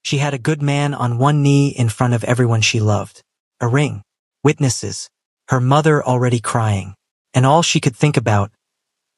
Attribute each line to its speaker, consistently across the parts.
Speaker 1: She had a good man on one knee in front of everyone she loved. A ring. Witnesses. Her mother already crying. And all she could think about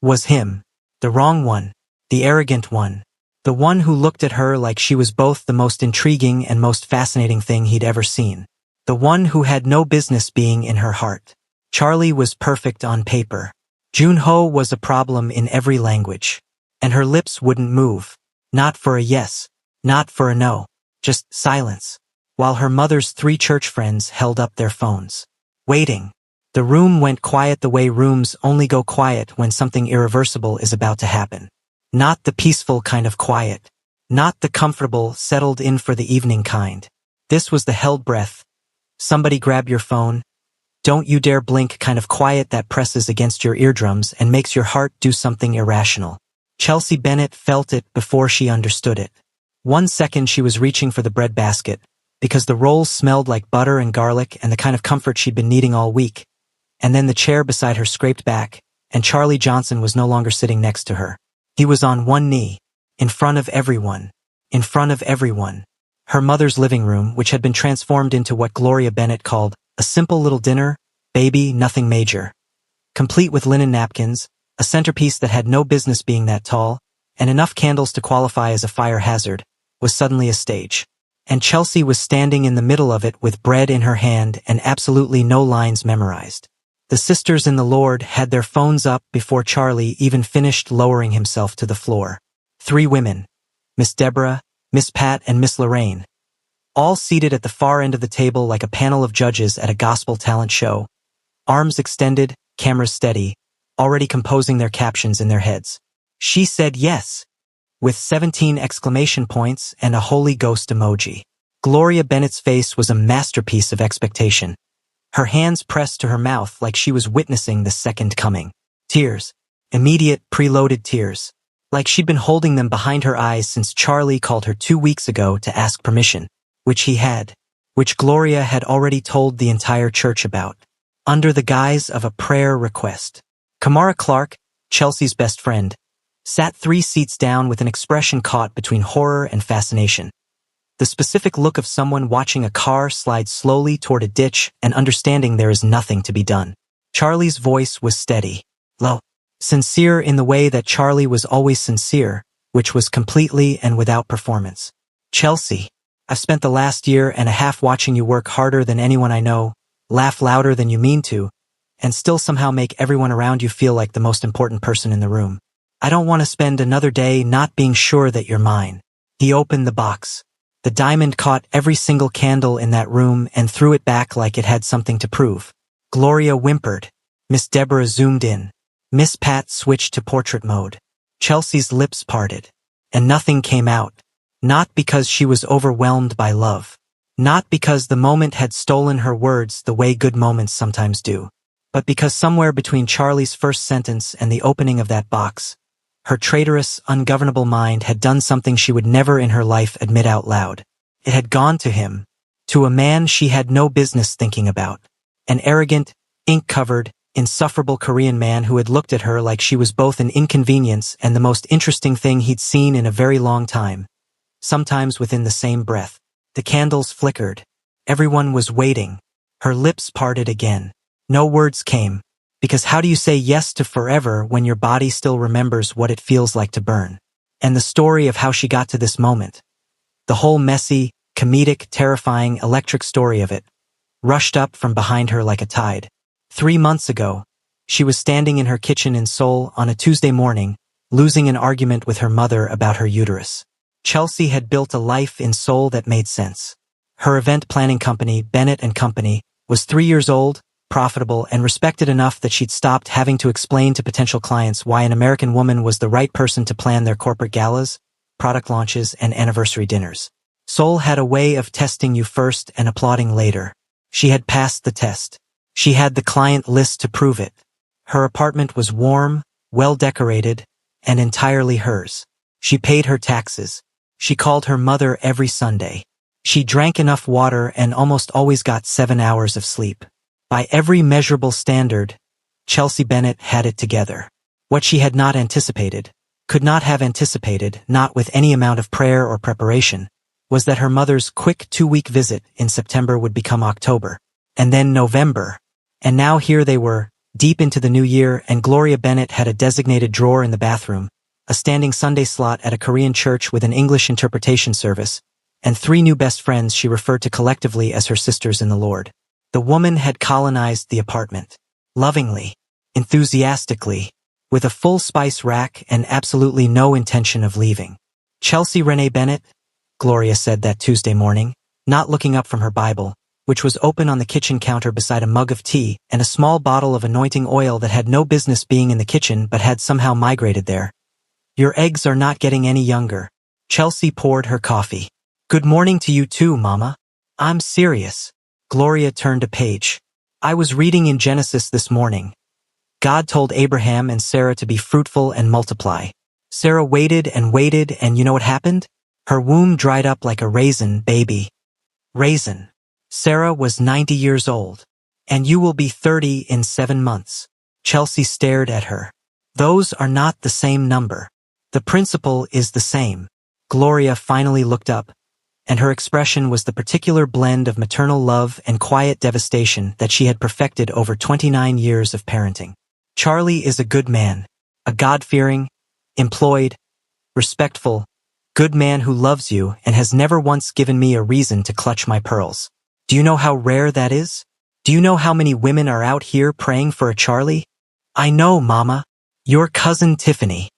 Speaker 1: was him. The wrong one. The arrogant one. The one who looked at her like she was both the most intriguing and most fascinating thing he'd ever seen. The one who had no business being in her heart. Charlie was perfect on paper. Junho was a problem in every language. And her lips wouldn't move. Not for a yes. Not for a no. Just silence. While her mother's 3 church friends held up their phones. Waiting. The room went quiet the way rooms only go quiet when something irreversible is about to happen. Not the peaceful kind of quiet. Not the comfortable, settled in for the evening kind. This was the held breath. Somebody grab your phone. Don't you dare blink kind of quiet that presses against your eardrums and makes your heart do something irrational. Chelsea Bennett felt it before she understood it. 1 second she was reaching for the bread basket, because the rolls smelled like butter and garlic and the kind of comfort she'd been needing all week. And then the chair beside her scraped back, and Charlie Johnson was no longer sitting next to her. He was on one knee, in front of everyone. In front of everyone. Her mother's living room, which had been transformed into what Gloria Bennett called a simple little dinner, baby, nothing major. Complete with linen napkins, a centerpiece that had no business being that tall, and enough candles to qualify as a fire hazard, was suddenly a stage. And Chelsea was standing in the middle of it with bread in her hand and absolutely no lines memorized. The sisters in the Lord had their phones up before Charlie even finished lowering himself to the floor. 3 women. Miss Deborah, Miss Pat, and Miss Lorraine. All seated at the far end of the table like a panel of judges at a gospel talent show. Arms extended, cameras steady, already composing their captions in their heads. She said yes, with 17 exclamation points and a Holy Ghost emoji. Gloria Bennett's face was a masterpiece of expectation. Her hands pressed to her mouth like she was witnessing the second coming. Tears. Immediate, preloaded tears. Like she'd been holding them behind her eyes since Charlie called her 2 weeks ago to ask permission. Which he had. Which Gloria had already told the entire church about. Under the guise of a prayer request. Kamara Clark, Chelsea's best friend, sat 3 seats down with an expression caught between horror and fascination. The specific look of someone watching a car slide slowly toward a ditch and understanding there is nothing to be done. Charlie's voice was steady, low, sincere in the way that Charlie was always sincere, which was completely and without performance. Chelsea, I've spent the last year and a half watching you work harder than anyone I know, laugh louder than you mean to, and still somehow make everyone around you feel like the most important person in the room. I don't want to spend another day not being sure that you're mine. He opened the box. The diamond caught every single candle in that room and threw it back like it had something to prove. Gloria whimpered. Miss Deborah zoomed in. Miss Pat switched to portrait mode. Chelsea's lips parted. And nothing came out. Not because she was overwhelmed by love. Not because the moment had stolen her words the way good moments sometimes do. But because somewhere between Charlie's first sentence and the opening of that box, her traitorous, ungovernable mind had done something she would never in her life admit out loud. It had gone to him. To a man she had no business thinking about. An arrogant, ink-covered, insufferable Korean man who had looked at her like she was both an inconvenience and the most interesting thing he'd seen in a very long time. Sometimes within the same breath. The candles flickered. Everyone was waiting. Her lips parted again. No words came. Because how do you say yes to forever when your body still remembers what it feels like to burn? And the story of how she got to this moment. The whole messy, comedic, terrifying, electric story of it, rushed up from behind her like a tide. 3 months ago, she was standing in her kitchen in Seoul on a Tuesday morning, losing an argument with her mother about her uterus. Chelsea had built a life in Seoul that made sense. Her event planning company, Bennett & Company, was 3 years old, profitable, and respected enough that she'd stopped having to explain to potential clients why an American woman was the right person to plan their corporate galas, product launches, and anniversary dinners. Seoul had a way of testing you first and applauding later. She had passed the test. She had the client list to prove it. Her apartment was warm, well-decorated, and entirely hers. She paid her taxes. She called her mother every Sunday. She drank enough water and almost always got 7 hours of sleep. By every measurable standard, Chelsea Bennett had it together. What she had not anticipated, could not have anticipated, not with any amount of prayer or preparation, was that her mother's quick 2-week visit in September would become October, and then November. And now here they were, deep into the new year, and Gloria Bennett had a designated drawer in the bathroom, a standing Sunday slot at a Korean church with an English interpretation service, and 3 new best friends she referred to collectively as her sisters in the Lord. The woman had colonized the apartment. Lovingly, enthusiastically, with a full spice rack and absolutely no intention of leaving. Chelsea Renee Bennett, Gloria said that Tuesday morning, not looking up from her Bible, which was open on the kitchen counter beside a mug of tea and a small bottle of anointing oil that had no business being in the kitchen but had somehow migrated there. Your eggs are not getting any younger. Chelsea poured her coffee. Good morning to you too, Mama. I'm serious. Gloria turned a page. I was reading in Genesis this morning. God told Abraham and Sarah to be fruitful and multiply. Sarah waited, and you know what happened? Her womb dried up like a raisin, baby. Raisin. Sarah was 90 years old. And you will be 30 in 7 months. Chelsea stared at her. Those are not the same number. The principle is the same. Gloria finally looked up, and her expression was the particular blend of maternal love and quiet devastation that she had perfected over 29 years of parenting. Charlie is a good man, a God-fearing, employed, respectful, good man who loves you and has never once given me a reason to clutch my pearls. Do you know how rare that is? Do you know how many women are out here praying for a Charlie? I know, Mama. Your cousin Tiffany.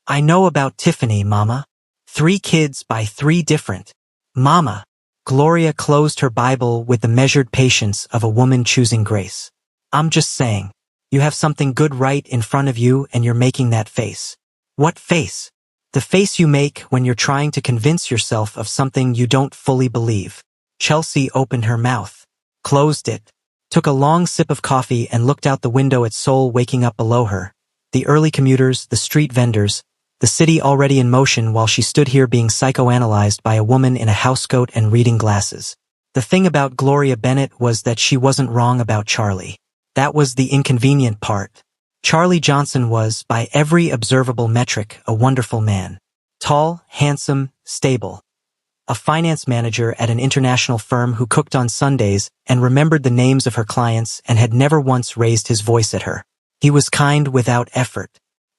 Speaker 1: I know about Tiffany, Mama. 3 kids by 3 different. Mama. Gloria closed her Bible with the measured patience of a woman choosing grace. I'm just saying. You have something good right in front of you and you're making that face. What face? The face you make when you're trying to convince yourself of something you don't fully believe. Chelsea opened her mouth, closed it, took a long sip of coffee and looked out the window at Seoul waking up below her. The early commuters, the street vendors, the city already in motion while she stood here being psychoanalyzed by a woman in a housecoat and reading glasses. The thing about Gloria Bennett was that she wasn't wrong about Charlie. That was the inconvenient part. Charlie Johnson was, by every observable metric, a wonderful man. Tall, handsome, stable. A finance manager at an international firm who cooked on Sundays and remembered the names of her clients and had never once raised his voice at her. He was kind without effort,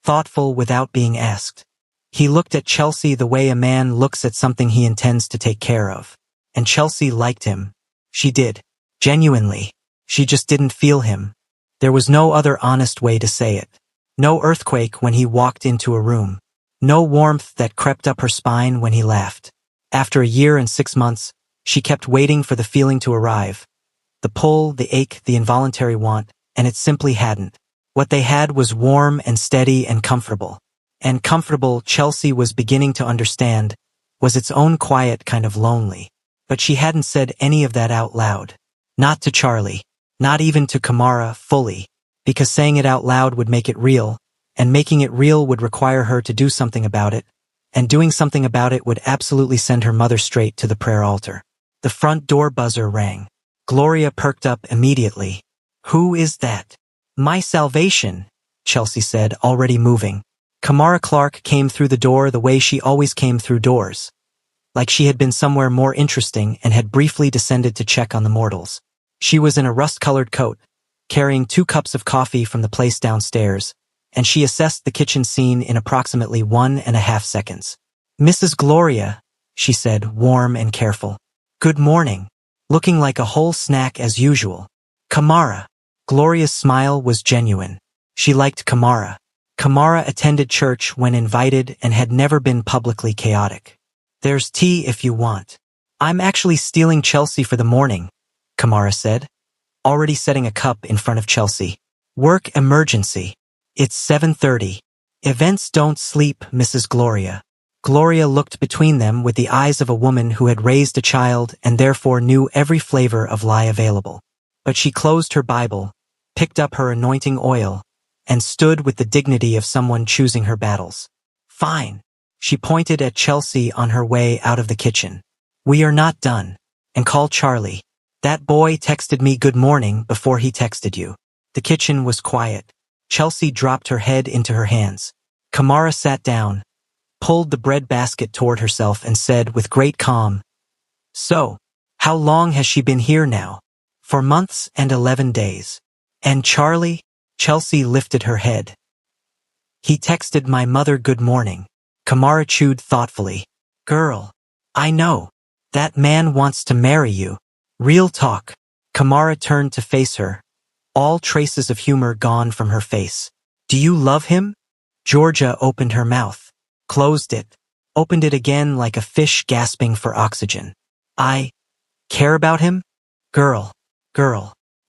Speaker 1: thoughtful without being asked. He looked at Chelsea the way a man looks at something he intends to take care of. And Chelsea liked him. She did. Genuinely. She just didn't feel him. There was no other honest way to say it. No earthquake when he walked into a room. No warmth that crept up her spine when he laughed. After a year and 6 months, she kept waiting for the feeling to arrive. The pull, the ache, the involuntary want, and it simply hadn't. What they had was warm and steady and comfortable. And comfortable, Chelsea was beginning to understand, was its own quiet kind of lonely. But she hadn't said any of that out loud. Not to Charlie. Not even to Kamara fully. Because saying it out loud would make it real, and making it real would require her to do something about it, and doing something about it would absolutely send her mother straight to the prayer altar. The front door buzzer rang. Gloria perked up immediately. Who is that? My salvation, Chelsea said, already moving. Kamara Clark came through the door the way she always came through doors. Like she had been somewhere more interesting and had briefly descended to check on the mortals. She was in a rust-colored coat, carrying 2 cups of coffee from the place downstairs, and she assessed the kitchen scene in approximately 1.5 seconds. Mrs. Gloria, she said, warm and careful. Good morning. Looking like a whole snack as usual. Kamara. Gloria's smile was genuine. She liked Kamara. Kamara attended church when invited and had never been publicly chaotic. There's tea if you want. I'm actually stealing Chelsea for the morning, Kamara said, already setting a cup in front of Chelsea. Work emergency. It's 7:30. Events don't sleep, Mrs. Gloria. Gloria looked between them with the eyes of a woman who had raised a child and therefore knew every flavor of lie available. But she closed her Bible, picked up her anointing oil, and stood with the dignity of someone choosing her battles. Fine. She pointed at Chelsea on her way out of the kitchen. We are not done. And call Charlie. That boy texted me good morning before he texted you. The kitchen was quiet. Chelsea dropped her head into her hands. Kamara sat down, pulled the bread basket toward herself and said with great calm, So, how long has she been here now? For months and 11 days. And Charlie? Chelsea lifted her head. He texted my mother good morning. Kamara chewed thoughtfully. Girl, I know. That man wants to marry you. Real talk. Kamara turned to face her, all traces of humor gone from her face. Do you love him? Georgia opened her mouth, closed it, opened it again like a fish gasping for oxygen. I care about him? Girl.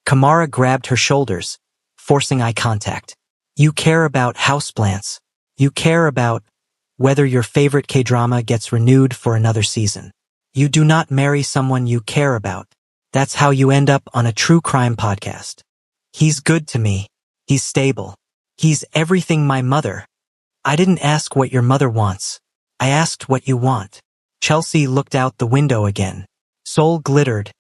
Speaker 1: Kamara grabbed her shoulders, forcing eye contact. You care about houseplants. You care about whether your favorite K-drama gets renewed for another season. You do not marry someone you care about. That's how you end up on a true crime podcast. He's good to me. He's stable. He's everything my mother. I didn't ask what your mother wants. I asked what you want. Chelsea looked out the window again. Seoul glittered,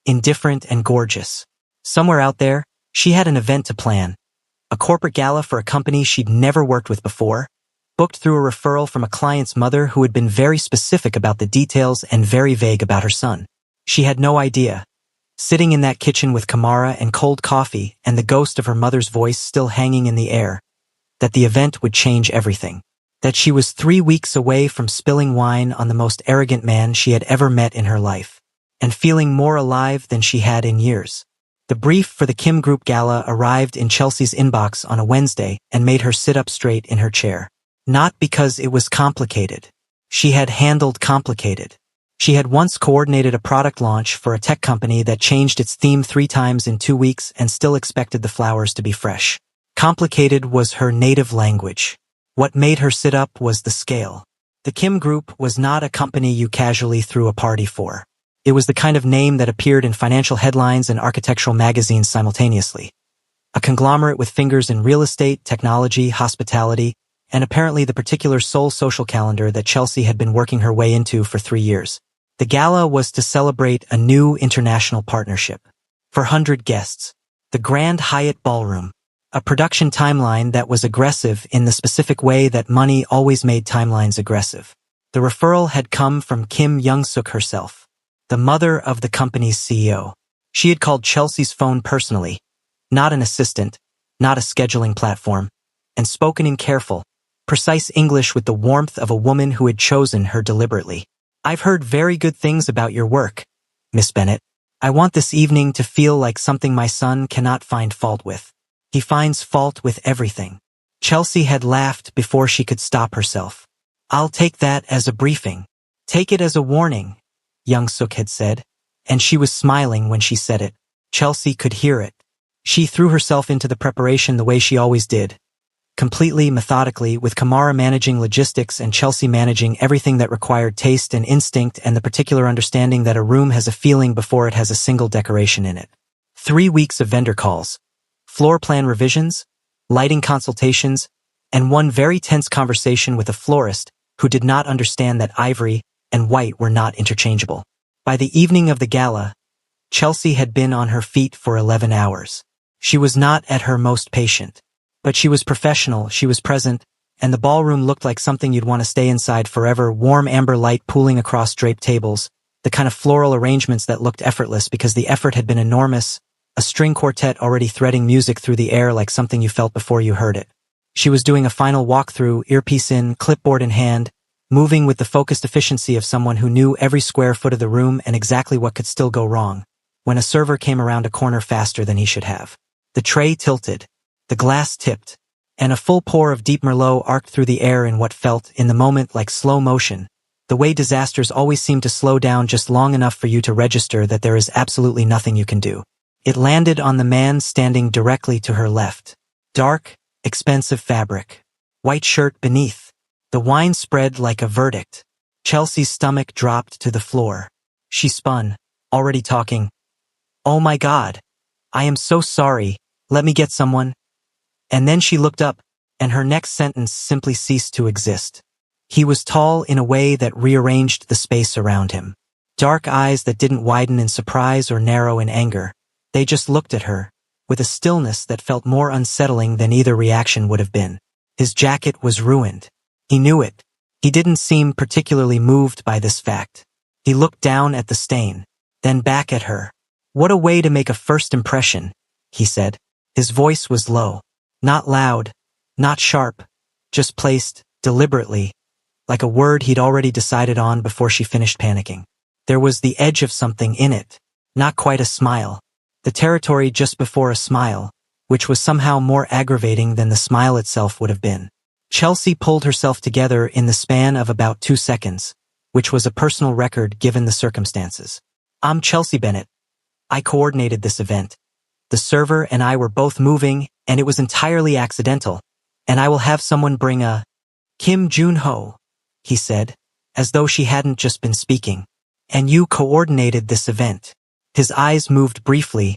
Speaker 1: indifferent and gorgeous. Somewhere out there, she had an event to plan. A corporate gala for a company she'd never worked with before, booked through a referral from a client's mother who had been very specific about the details and very vague about her son. She had no idea. Sitting in that kitchen with Kamara and cold coffee and the ghost of her mother's voice still hanging in the air, that the event would change everything. That she was 3 weeks away from spilling wine on the most arrogant man she had ever met in her life, and feeling more alive than she had in years. The brief for the Kim Group Gala arrived in Chelsea's inbox on a Wednesday and made her sit up straight in her chair. Not because it was complicated. She had handled complicated. She had once coordinated a product launch for a tech company that changed its theme 3 times in 2 weeks and still expected the flowers to be fresh. Complicated was her native language. What made her sit up was the scale. The Kim Group was not a company you casually threw a party for. It was the kind of name that appeared in financial headlines and architectural magazines simultaneously. A conglomerate with fingers in real estate, technology, hospitality, and apparently the particular Seoul social calendar that Chelsea had been working her way into for 3 years. The gala was to celebrate a new international partnership. For 100 guests. The Grand Hyatt Ballroom. A production timeline that was aggressive in the specific way that money always made timelines aggressive. The referral had come from Kim Young-suk herself, the mother of the company's CEO. She had called Chelsea's phone personally, not an assistant, not a scheduling platform, and spoken in careful, precise English with the warmth of a woman who had chosen her deliberately. I've heard very good things about your work, Miss Bennett. I want this evening to feel like something my son cannot find fault with. He finds fault with everything. Chelsea had laughed before she could stop herself. I'll take that as a briefing. Take it as a warning, Young-suk had said, and she was smiling when she said it. Chelsea could hear it. She threw herself into the preparation the way she always did. Completely, methodically, with Kamara managing logistics and Chelsea managing everything that required taste and instinct and the particular understanding that a room has a feeling before it has a single decoration in it. 3 weeks of vendor calls, floor plan revisions, lighting consultations, and one very tense conversation with a florist who did not understand that ivory and white were not interchangeable. By the evening of the gala, Chelsea had been on her feet for 11 hours. She was not at her most patient. But she was professional, she was present, and the ballroom looked like something you'd want to stay inside forever, warm amber light pooling across draped tables, the kind of floral arrangements that looked effortless because the effort had been enormous, a string quartet already threading music through the air like something you felt before you heard it. She was doing a final walkthrough, earpiece in, clipboard in hand, moving with the focused efficiency of someone who knew every square foot of the room and exactly what could still go wrong, when a server came around a corner faster than he should have. The tray tilted. The glass tipped, and a full pour of deep Merlot arced through the air in what felt, in the moment, like slow motion, the way disasters always seem to slow down just long enough for you to register that there is absolutely nothing you can do. It landed on the man standing directly to her left. Dark, expensive fabric. White shirt beneath. The wine spread like a verdict. Chelsea's stomach dropped to the floor. She spun, already talking. Oh my God. I am so sorry. Let me get someone. And then she looked up, and her next sentence simply ceased to exist. He was tall in a way that rearranged the space around him. Dark eyes that didn't widen in surprise or narrow in anger. They just looked at her, with a stillness that felt more unsettling than either reaction would have been. His jacket was ruined. He knew it. He didn't seem particularly moved by this fact. He looked down at the stain, then back at her. "What a way to make a first impression," he said. His voice was low. Not loud, not sharp, just placed, deliberately, like a word he'd already decided on before she finished panicking. There was the edge of something in it, not quite a smile. The territory just before a smile, which was somehow more aggravating than the smile itself would have been. Chelsea pulled herself together in the span of about 2 seconds, which was a personal record given the circumstances. "I'm Chelsea Bennett. I coordinated this event. The server and I were both moving, and it was entirely accidental, and I will have someone bring a—" "Kim Jun-ho," he said, as though she hadn't just been speaking. "And you coordinated this event." His eyes moved briefly,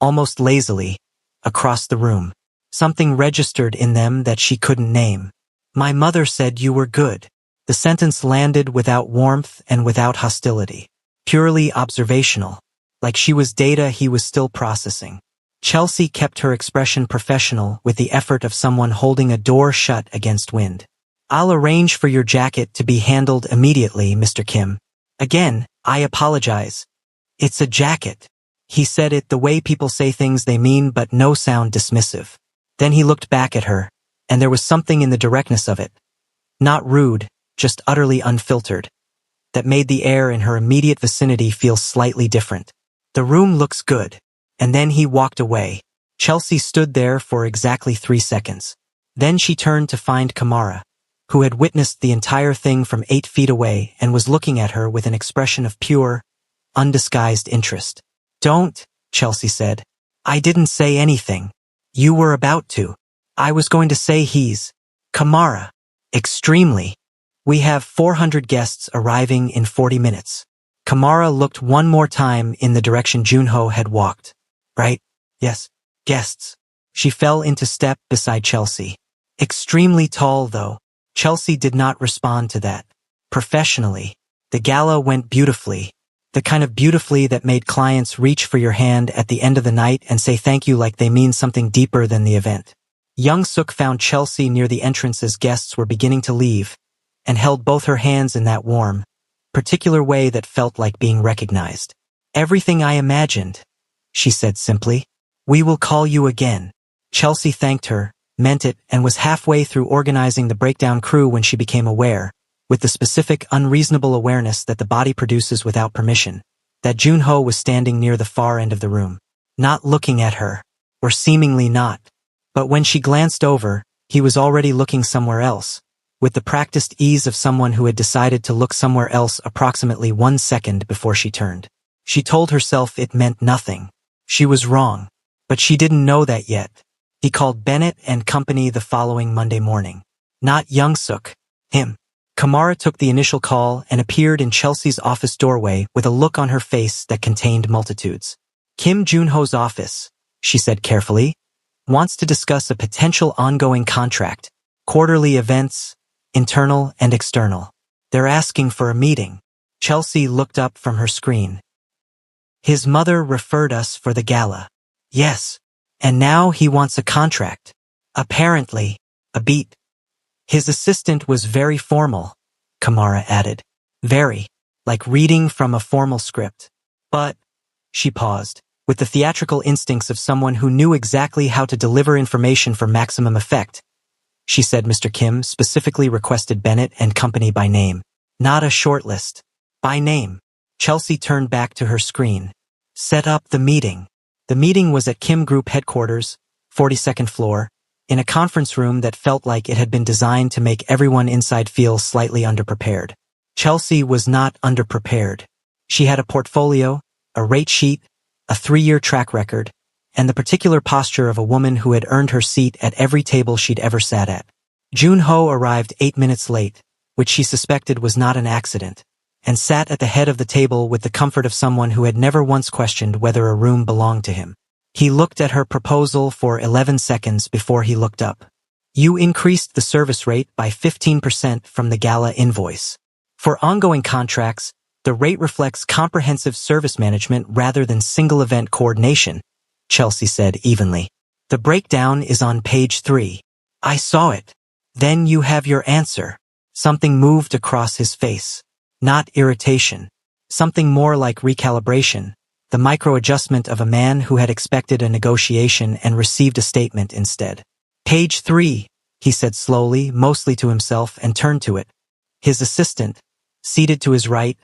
Speaker 1: almost lazily, across the room. Something registered in them that she couldn't name. "My mother said you were good." The sentence landed without warmth and without hostility. Purely observational. Like she was data he was still processing. Chelsea kept her expression professional with the effort of someone holding a door shut against wind. "I'll arrange for your jacket to be handled immediately, Mr. Kim. Again, I apologize. It's a jacket." He said it the way people say things they mean but no sound dismissive. Then he looked back at her, and there was something in the directness of it. Not rude, just utterly unfiltered. That made the air in her immediate vicinity feel slightly different. "The room looks good." And then he walked away. Chelsea stood there for exactly 3 seconds. Then she turned to find Kamara, who had witnessed the entire thing from 8 feet away and was looking at her with an expression of pure, undisguised interest. "Don't," Chelsea said. "I didn't say anything. You were about to. I was going to say he's—" "Kamara. Extremely. We have 400 guests arriving in 40 minutes. Kamara looked one more time in the direction Junho had walked. "Right? Yes. Guests." She fell into step beside Chelsea. Extremely tall, though. Chelsea did not respond to that. Professionally. The gala went beautifully. The kind of beautifully that made clients reach for your hand at the end of the night and say thank you like they mean something deeper than the event. Young Suk found Chelsea near the entrance as guests were beginning to leave, and held both her hands in that warm, particular way that felt like being recognized. "Everything I imagined," she said simply. "We will call you again." Chelsea thanked her, meant it, and was halfway through organizing the breakdown crew when she became aware, with the specific unreasonable awareness that the body produces without permission, that Junho was standing near the far end of the room, not looking at her, or seemingly not. But when she glanced over, he was already looking somewhere else, with the practiced ease of someone who had decided to look somewhere else approximately 1 second before she turned. She told herself it meant nothing. She was wrong, but she didn't know that yet. He called Bennett and company the following Monday morning. Not Young Suk, him. Kamara took the initial call and appeared in Chelsea's office doorway with a look on her face that contained multitudes. "Kim Junho's office," she said carefully, "wants to discuss a potential ongoing contract, quarterly events, internal and external. They're asking for a meeting." Chelsea looked up from her screen. "His mother referred us for the gala." "Yes. And now he wants a contract." "Apparently." A beat. "His assistant was very formal," Kamara added. "Very. Like reading from a formal script. But," she paused, with the theatrical instincts of someone who knew exactly how to deliver information for maximum effect. She said Mr. Kim specifically requested Bennett and company by name. Not a shortlist. By name. Chelsea turned back to her screen. "Set up the meeting." The meeting was at Kim Group headquarters, 42nd floor, in a conference room that felt like it had been designed to make everyone inside feel slightly underprepared. Chelsea was not underprepared. She had a portfolio, a rate sheet, a 3-year track record, and the particular posture of a woman who had earned her seat at every table she'd ever sat at. Junho arrived 8 minutes late, which she suspected was not an accident, and sat at the head of the table with the comfort of someone who had never once questioned whether a room belonged to him. He looked at her proposal for 11 seconds before he looked up. "You increased the service rate by 15% from the gala invoice. For ongoing contracts, the rate reflects comprehensive service management rather than single event coordination," Chelsea said evenly. "The breakdown is on page 3. I saw it." "Then you have your answer." Something moved across his face. Not irritation. Something more like recalibration, the micro-adjustment of a man who had expected a negotiation and received a statement instead. Page 3, he said slowly, mostly to himself, and turned to it. His assistant, seated to his right,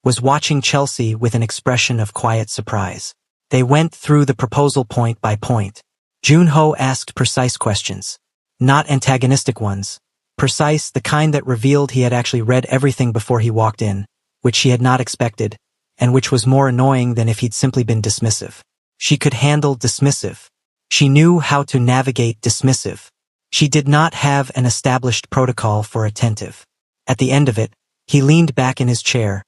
Speaker 1: was watching Chelsea with an expression of quiet surprise. They went through the proposal point by point. Junho asked precise questions. Not antagonistic ones. Precise, the kind that revealed he had actually read everything before he walked in, which she had not expected, and which was more annoying than if he'd simply been dismissive. She could handle dismissive. She knew how to navigate dismissive. She did not have an established protocol for attentive. At the end of it, he leaned back in his chair,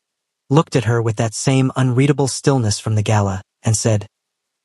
Speaker 1: looked at her with that same unreadable stillness from the gala, and said,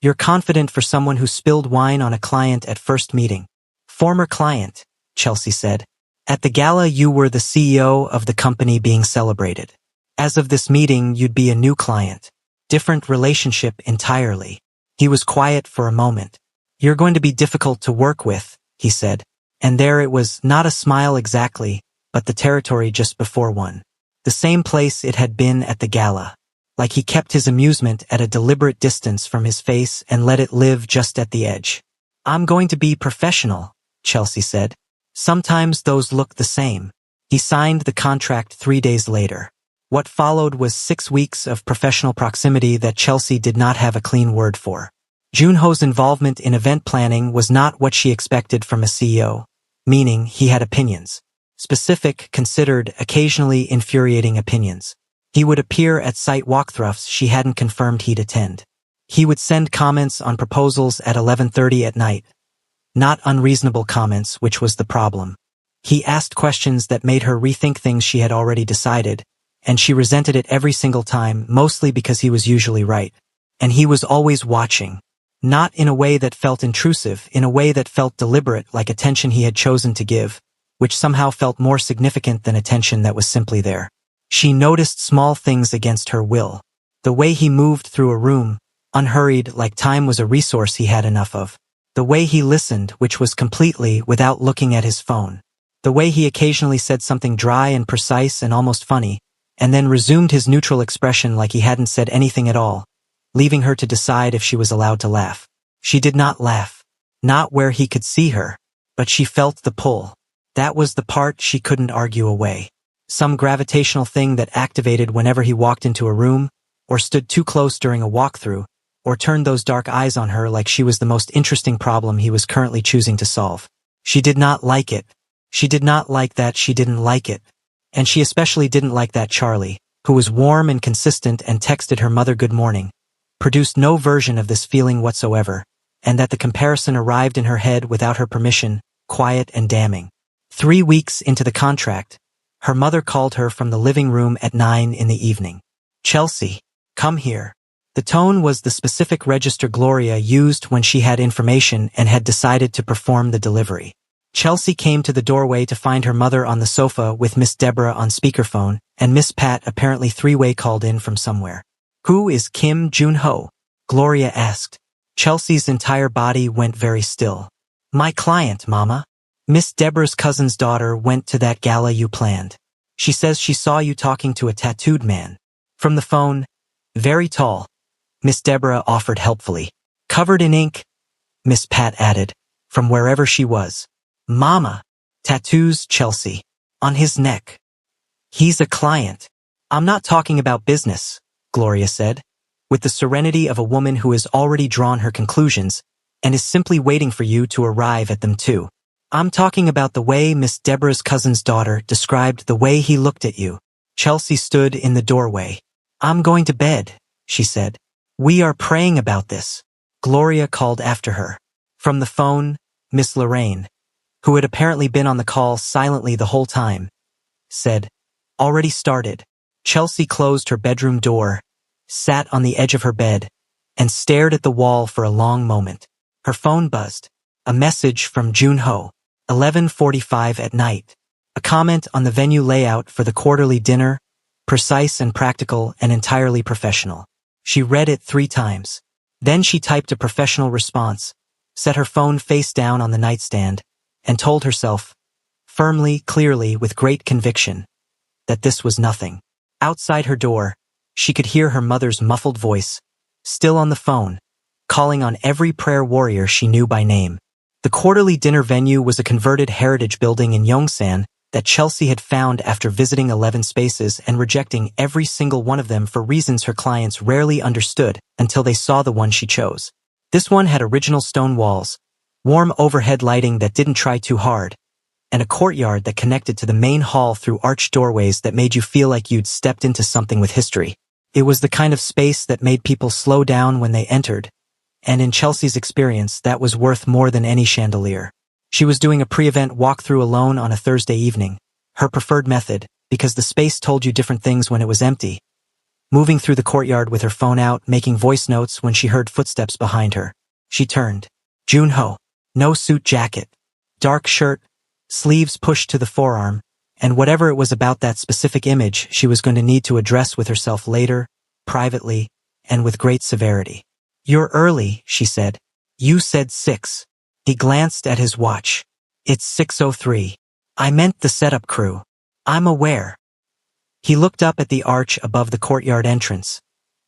Speaker 1: "You're confident for someone who spilled wine on a client at first meeting." "Former client," Chelsea said. "At the gala you were the CEO of the company being celebrated. As of this meeting you'd be a new client. Different relationship entirely." He was quiet for a moment. "You're going to be difficult to work with," he said. And there it was, not a smile exactly, but the territory just before one. The same place it had been at the gala. Like he kept his amusement at a deliberate distance from his face and let it live just at the edge. "I'm going to be professional," Chelsea said. "Sometimes those look the same." He signed the contract 3 days later. What followed was 6 weeks of professional proximity that Chelsea did not have a clean word for. Junho's involvement in event planning was not what she expected from a CEO, meaning he had opinions. Specific, considered, occasionally infuriating opinions. He would appear at site walkthroughs she hadn't confirmed he'd attend. He would send comments on proposals at 11:30 at night. Not unreasonable comments, which was the problem. He asked questions that made her rethink things she had already decided, and she resented it every single time, mostly because he was usually right. And he was always watching. Not in a way that felt intrusive, in a way that felt deliberate, like attention he had chosen to give, which somehow felt more significant than attention that was simply there. She noticed small things against her will. The way he moved through a room, unhurried, like time was a resource he had enough of. The way he listened, which was completely without looking at his phone. The way he occasionally said something dry and precise and almost funny, and then resumed his neutral expression like he hadn't said anything at all, leaving her to decide if she was allowed to laugh. She did not laugh. Not where he could see her. But she felt the pull. That was the part she couldn't argue away. Some gravitational thing that activated whenever he walked into a room, or stood too close during a walkthrough, or turned those dark eyes on her like she was the most interesting problem he was currently choosing to solve. She did not like it. She did not like that she didn't like it. And she especially didn't like that Charlie, who was warm and consistent and texted her mother good morning, produced no version of this feeling whatsoever, and that the comparison arrived in her head without her permission, quiet and damning. 3 weeks into the contract, her mother called her from the living room at 9 in the evening. "Chelsea, come here." The tone was the specific register Gloria used when she had information and had decided to perform the delivery. Chelsea came to the doorway to find her mother on the sofa with Miss Deborah on speakerphone and Miss Pat apparently three-way called in from somewhere. "Who is Kim Junho?" Gloria asked. Chelsea's entire body went very still. "My client, Mama. Miss Deborah's cousin's daughter went to that gala you planned. She says she saw you talking to a tattooed man." From the phone, "Very tall," Miss Deborah offered helpfully. "Covered in ink," Miss Pat added, from wherever she was. "Mama." "Tattoos, Chelsea. On his neck." "He's a client." "I'm not talking about business," Gloria said, with the serenity of a woman who has already drawn her conclusions and is simply waiting for you to arrive at them too. "I'm talking about the way Miss Deborah's cousin's daughter described the way he looked at you." Chelsea stood in the doorway. "I'm going to bed," she said. "We are praying about this," Gloria called after her. From the phone, Miss Lorraine, who had apparently been on the call silently the whole time, said, "Already started." Chelsea closed her bedroom door, sat on the edge of her bed, and stared at the wall for a long moment. Her phone buzzed. A message from Junho. 11:45 at night. A comment on the venue layout for the quarterly dinner, precise and practical and entirely professional. She read it 3 times. Then she typed a professional response, set her phone face down on the nightstand, and told herself, firmly, clearly, with great conviction, that this was nothing. Outside her door, She could hear her mother's muffled voice, still on the phone, calling on every prayer warrior she knew by name. The quarterly dinner venue was a converted heritage building in Yongsan that Chelsea had found after visiting 11 spaces and rejecting every single one of them for reasons her clients rarely understood until they saw the one she chose. This one had original stone walls, warm overhead lighting that didn't try too hard, and a courtyard that connected to the main hall through arched doorways that made you feel like you'd stepped into something with history. It was the kind of space that made people slow down when they entered, and in Chelsea's experience, that was worth more than any chandelier. She was doing a pre-event walkthrough alone on a Thursday evening, her preferred method, because the space told you different things when it was empty. Moving through the courtyard with her phone out, making voice notes when she heard footsteps behind her. She turned. Junho. No suit jacket. Dark shirt, sleeves pushed to the forearm, and whatever it was about that specific image she was going to need to address with herself later, privately, and with great severity. You're early, she said. You said 6. He glanced at his watch. It's 6:03. I meant the setup crew. I'm aware. He looked up at the arch above the courtyard entrance,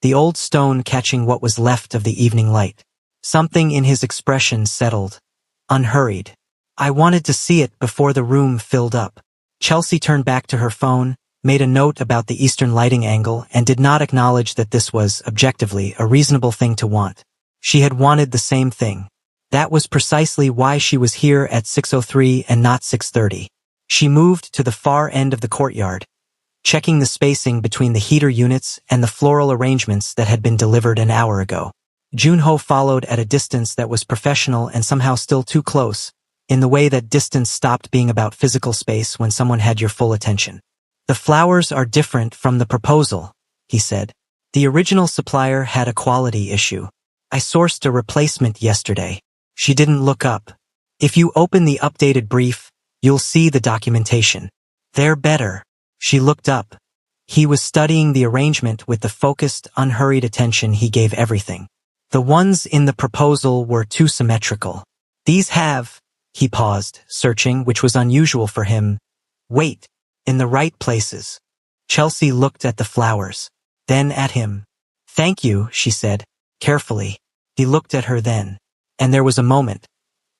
Speaker 1: the old stone catching what was left of the evening light. Something in his expression settled, unhurried. I wanted to see it before the room filled up. Chelsea turned back to her phone, made a note about the eastern lighting angle, and did not acknowledge that this was, objectively, a reasonable thing to want. She had wanted the same thing. That was precisely why she was here at 6:03 and not 6:30. She moved to the far end of the courtyard, checking the spacing between the heater units and the floral arrangements that had been delivered an hour ago. Junho followed at a distance that was professional and somehow still too close, in the way that distance stopped being about physical space when someone had your full attention. The flowers are different from the proposal, he said. The original supplier had a quality issue. I sourced a replacement yesterday. She didn't look up. If you open the updated brief, you'll see the documentation. They're better. She looked up. He was studying the arrangement with the focused, unhurried attention he gave everything. The ones in the proposal were too symmetrical. These have, he paused, searching, which was unusual for him. Wait, in the right places. Chelsea looked at the flowers, then at him. Thank you, she said, carefully. He looked at her then, and there was a moment.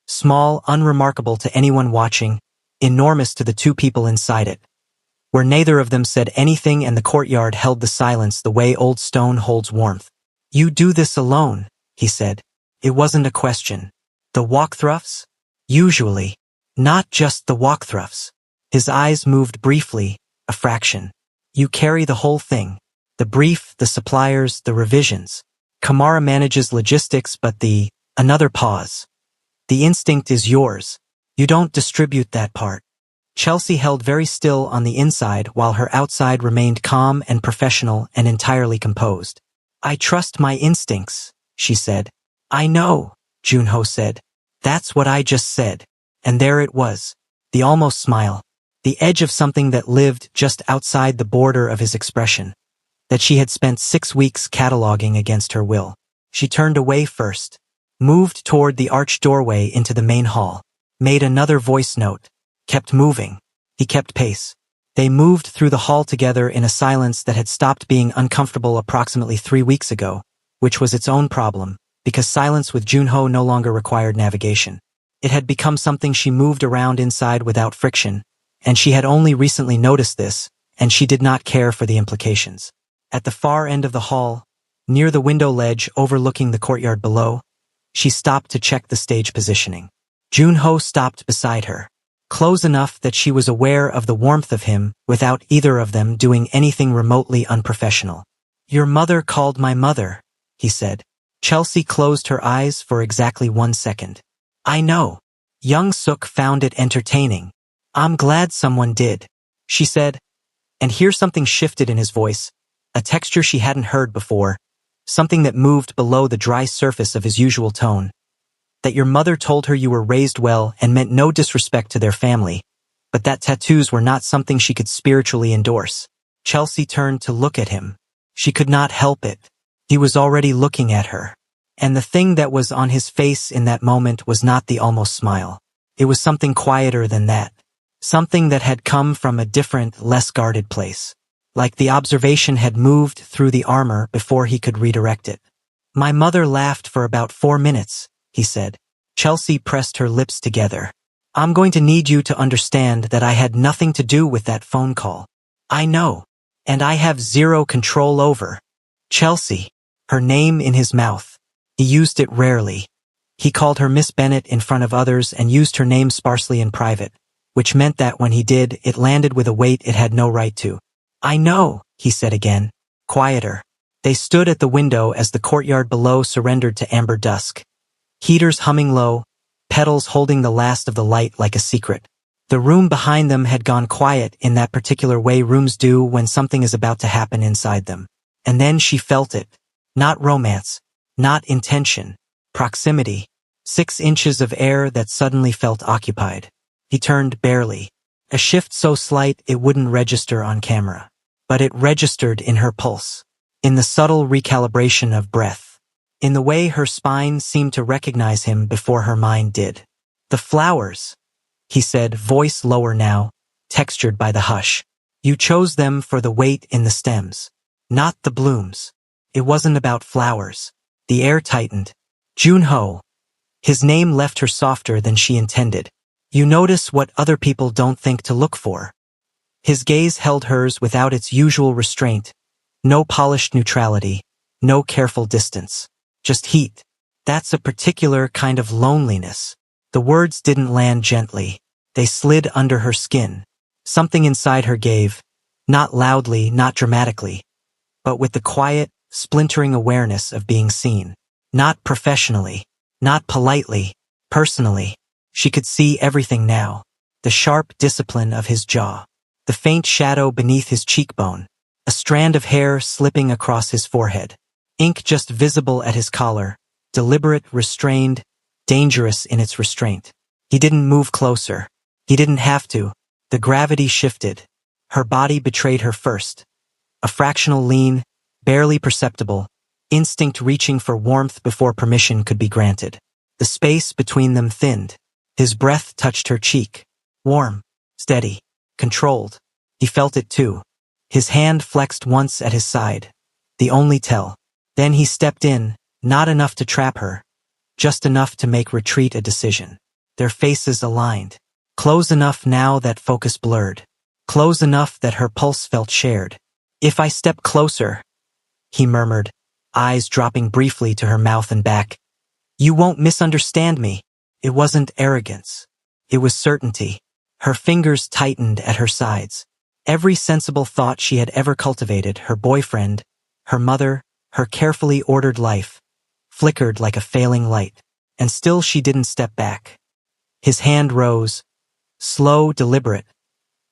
Speaker 1: Small, unremarkable to anyone watching, enormous to the two people inside it, where neither of them said anything and the courtyard held the silence the way old stone holds warmth. You do this alone, he said. It wasn't a question. The walkthroughs? Usually. Not just the walkthroughs. His eyes moved briefly, a fraction. You carry the whole thing. The brief, the suppliers, the revisions. Kamara manages logistics, but another pause. The instinct is yours. You don't distribute that part. Chelsea held very still on the inside while her outside remained calm and professional and entirely composed. I trust my instincts, she said. I know, Junho said. That's what I just said. And there it was. The almost smile. The edge of something that lived just outside the border of his expression. That she had spent 6 weeks cataloging against her will. She turned away first. Moved toward the arched doorway into the main hall. Made another voice note. Kept moving. He kept pace. They moved through the hall together in a silence that had stopped being uncomfortable approximately 3 weeks ago, which was its own problem, because silence with Junho no longer required navigation. It had become something she moved around inside without friction, and she had only recently noticed this, and she did not care for the implications. At the far end of the hall, near the window ledge overlooking the courtyard below, she stopped to check the stage positioning. Junho stopped beside her, close enough that she was aware of the warmth of him without either of them doing anything remotely unprofessional. Your mother called my mother, he said. Chelsea closed her eyes for exactly 1 second. I know. Young Suk found it entertaining. I'm glad someone did, she said. And here something shifted in his voice, a texture she hadn't heard before, something that moved below the dry surface of his usual tone. That your mother told her you were raised well and meant no disrespect to their family, but that tattoos were not something she could spiritually endorse. Chelsea turned to look at him. She could not help it. He was already looking at her. And the thing that was on his face in that moment was not the almost smile. It was something quieter than that. Something that had come from a different, less guarded place. like the observation had moved through the armor before he could redirect it. My mother laughed for about 4 minutes, he said. Chelsea pressed her lips together. I'm going to need you to understand that I had nothing to do with that phone call. I know. And I have zero control over. Chelsea. Her name in his mouth. He used it rarely. He called her Miss Bennet in front of others and used her name sparsely in private, which meant that when he did, it landed with a weight it had no right to. I know, he said again. Quieter. They stood at the window as the courtyard below surrendered to amber dusk. Heaters humming low, petals holding the last of the light like a secret. The room behind them had gone quiet in that particular way rooms do when something is about to happen inside them. And then she felt it. Not romance. Not intention. Proximity. 6 inches of air that suddenly felt occupied. He turned barely. A shift so slight it wouldn't register on camera. But it registered in her pulse. In the subtle recalibration of breath. In the way her spine seemed to recognize him before her mind did. The flowers, he said, voice lower now, textured by the hush. You chose them for the weight in the stems. Not the blooms. It wasn't about flowers. The air tightened. Junho. His name left her softer than she intended. You notice what other people don't think to look for. His gaze held hers without its usual restraint. No polished neutrality. No careful distance. Just heat. That's a particular kind of loneliness. The words didn't land gently. They slid under her skin. Something inside her gave. Not loudly, not dramatically. But with the quiet, splintering awareness of being seen. Not professionally. Not politely. Personally. She could see everything now. The sharp discipline of his jaw. The faint shadow beneath his cheekbone. A strand of hair slipping across his forehead. Ink just visible at his collar. Deliberate, restrained, dangerous in its restraint. He didn't move closer. He didn't have to. The gravity shifted. Her body betrayed her first. A fractional lean, barely perceptible, instinct reaching for warmth before permission could be granted. The space between them thinned. His breath touched her cheek. Warm, steady, controlled. He felt it too. His hand flexed once at his side. The only tell. Then he stepped in, not enough to trap her. Just enough to make retreat a decision. Their faces aligned. Close enough now that focus blurred. Close enough that her pulse felt shared. If I step closer, he murmured, eyes dropping briefly to her mouth and back. You won't misunderstand me. It wasn't arrogance. It was certainty. Her fingers tightened at her sides. Every sensible thought she had ever cultivated, her boyfriend, her mother, her carefully ordered life, flickered like a failing light. And still she didn't step back. His hand rose, slow, deliberate,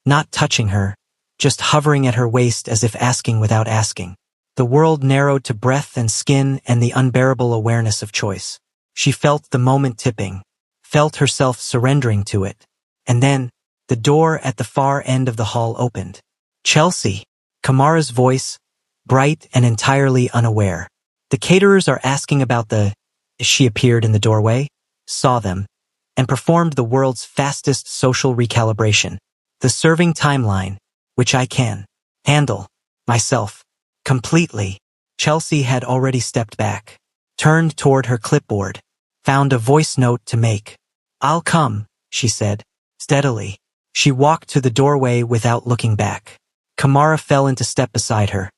Speaker 1: not touching her, just hovering at her waist as if asking without asking. The world narrowed to breath and skin and the unbearable awareness of choice. She felt the moment tipping, felt herself surrendering to it. And then, the door at the far end of the hall opened. Chelsea, Kamara's voice, bright and entirely unaware. The caterers are asking about the... She appeared in the doorway, saw them, and performed the world's fastest social recalibration. The serving timeline, which I can handle myself completely. Chelsea had already stepped back, turned toward her clipboard, found a voice note to make. I'll come, she said, steadily. She walked to the doorway without looking back. Kamara fell into step beside her,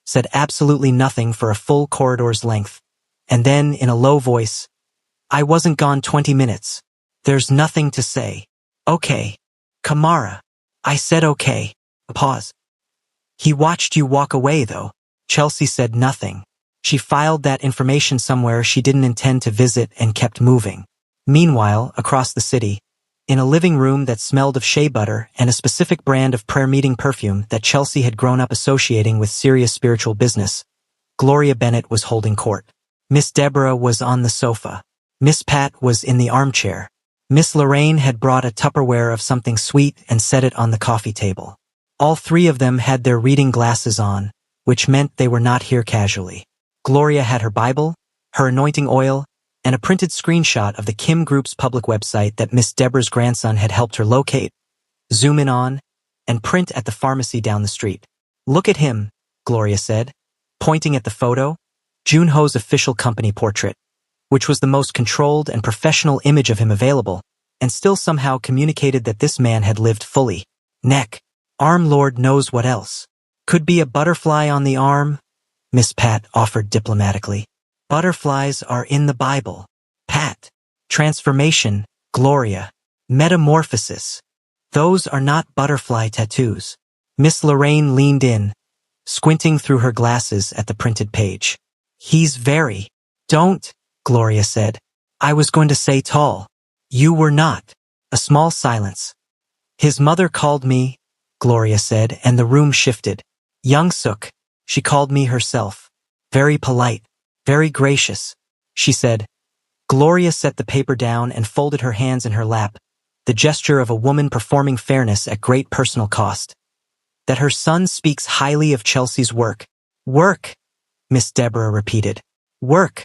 Speaker 1: said absolutely nothing for a full corridor's length, and then, in a low voice, I wasn't gone 20 minutes. There's nothing to say. Okay. Kamara. I said okay. A pause. He watched you walk away, though. Chelsea said nothing. She filed that information somewhere she didn't intend to visit and kept moving. Meanwhile, across the city, in a living room that smelled of shea butter and a specific brand of prayer meeting perfume that Chelsea had grown up associating with serious spiritual business, Gloria Bennett was holding court. Miss Deborah was on the sofa. Miss Pat was in the armchair. Miss Lorraine had brought a Tupperware of something sweet and set it on the coffee table. All 3 of them had their reading glasses on, which meant they were not here casually. Gloria had her Bible, her anointing oil, and a printed screenshot of the Kim Group's public website that Miss Deborah's grandson had helped her locate, zoom in on, and print at the pharmacy down the street. Look at him, Gloria said, pointing at the photo, Junho's official company portrait, which was the most controlled and professional image of him available, and still somehow communicated that this man had lived fully. Neck, arm, Lord knows what else. Could be a butterfly on the arm, Miss Pat offered diplomatically. Butterflies are in the Bible. Pat. Transformation, Gloria. Metamorphosis. Those are not butterfly tattoos. Miss Lorraine leaned in, squinting through her glasses at the printed page. He's very. Don't, Gloria said. I was going to say tall. You were not. A small silence. His mother called me, Gloria said, and the room shifted. Young Suk, she called me herself. Very polite, very gracious, she said. Gloria set the paper down and folded her hands in her lap, the gesture of a woman performing fairness at great personal cost. That her son speaks highly of Chelsea's work. Work, Miss Deborah repeated. Work,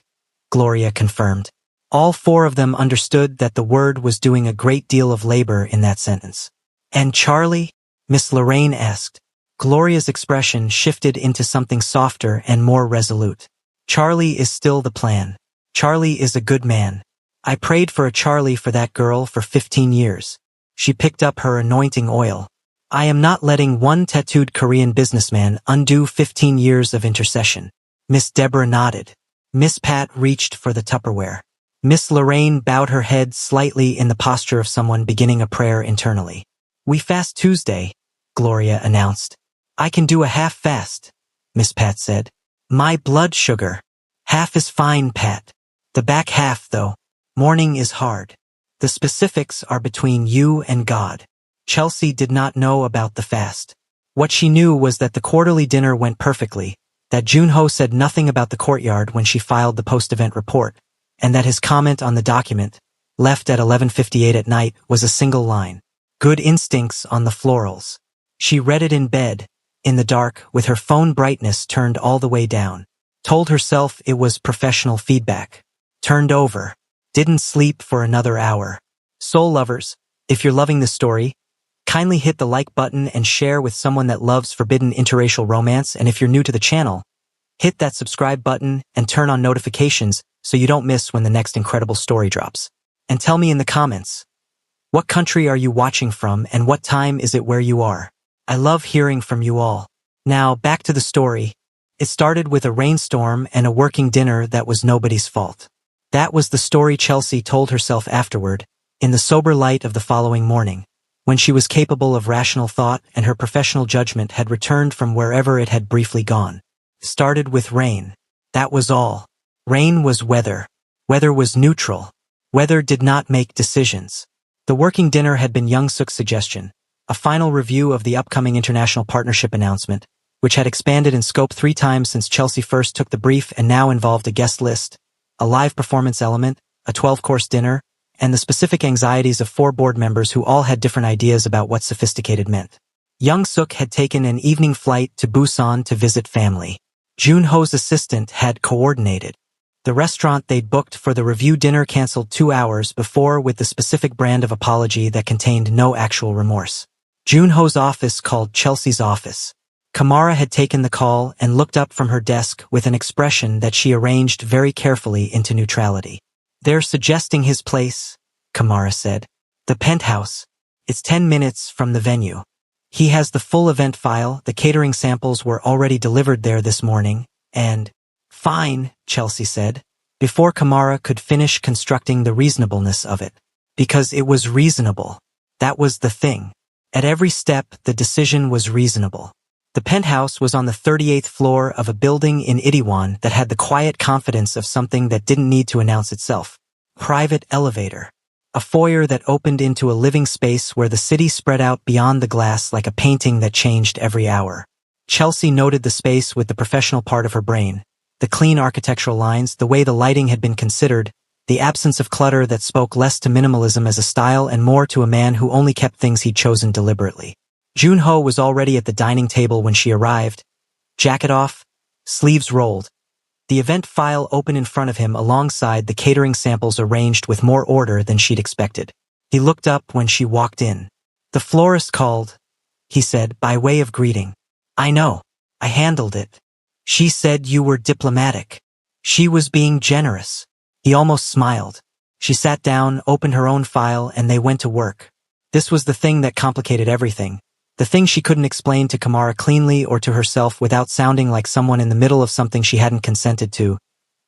Speaker 1: Gloria confirmed. All four of them understood that the word was doing a great deal of labor in that sentence. And Charlie? Miss Lorraine asked. Gloria's expression shifted into something softer and more resolute. Charlie is still the plan. Charlie is a good man. I prayed for a Charlie for that girl for 15 years. She picked up her anointing oil. I am not letting one tattooed Korean businessman undo 15 years of intercession. Miss Deborah nodded. Miss Pat reached for the Tupperware. Miss Lorraine bowed her head slightly in the posture of someone beginning a prayer internally. We fast Tuesday, Gloria announced. I can do a half fast, Miss Pat said. My blood sugar. Half is fine, Pat. The back half, though. Morning is hard. The specifics are between you and God. Chelsea did not know about the fast. What she knew was that the quarterly dinner went perfectly, that Junho said nothing about the courtyard when she filed the post-event report, and that his comment on the document, left at 11:58 at night, was a single line. Good instincts on the florals. She read it in bed, in the dark, with her phone brightness turned all the way down. Told herself it was professional feedback. Turned over. Didn't sleep for another hour. Soul lovers, if you're loving this story, kindly hit the like button and share with someone that loves forbidden interracial romance, and if you're new to the channel, hit that subscribe button and turn on notifications so you don't miss when the next incredible story drops. And tell me in the comments, what country are you watching from and what time is it where you are? I love hearing from you all. Now, back to the story. It started with a rainstorm and a working dinner that was nobody's fault. That was the story Chelsea told herself afterward, in the sober light of the following morning, when she was capable of rational thought and her professional judgment had returned from wherever it had briefly gone. Started with rain. That was all. Rain was weather. Weather was neutral. Weather did not make decisions. The working dinner had been Young Suk's suggestion, a final review of the upcoming international partnership announcement, which had expanded in scope 3 times since Chelsea first took the brief and now involved a guest list, a live performance element, a 12-course dinner, and the specific anxieties of 4 board members who all had different ideas about what sophisticated meant. Young Suk had taken an evening flight to Busan to visit family. Junho's assistant had coordinated. The restaurant they'd booked for the review dinner canceled 2 hours before with the specific brand of apology that contained no actual remorse. Junho's office called Chelsea's office. Kamara had taken the call and looked up from her desk with an expression that she arranged very carefully into neutrality. They're suggesting his place, Kamara said. The penthouse. It's 10 minutes from the venue. He has the full event file, the catering samples were already delivered there this morning, and... Fine, Chelsea said, before Kamara could finish constructing the reasonableness of it. Because it was reasonable. That was the thing. At every step, the decision was reasonable. The penthouse was on the 38th floor of a building in Itaewon that had the quiet confidence of something that didn't need to announce itself. Private elevator. A foyer that opened into a living space where the city spread out beyond the glass like a painting that changed every hour. Chelsea noted the space with the professional part of her brain. The clean architectural lines, the way the lighting had been considered, the absence of clutter that spoke less to minimalism as a style and more to a man who only kept things he'd chosen deliberately. Junho was already at the dining table when she arrived. Jacket off, sleeves rolled. The event file open in front of him alongside the catering samples arranged with more order than she'd expected. He looked up when she walked in. The florist called, he said, by way of greeting. I know. I handled it. She said you were diplomatic. She was being generous. He almost smiled. She sat down, opened her own file, and they went to work. This was the thing that complicated everything. The thing she couldn't explain to Kamara cleanly or to herself without sounding like someone in the middle of something she hadn't consented to.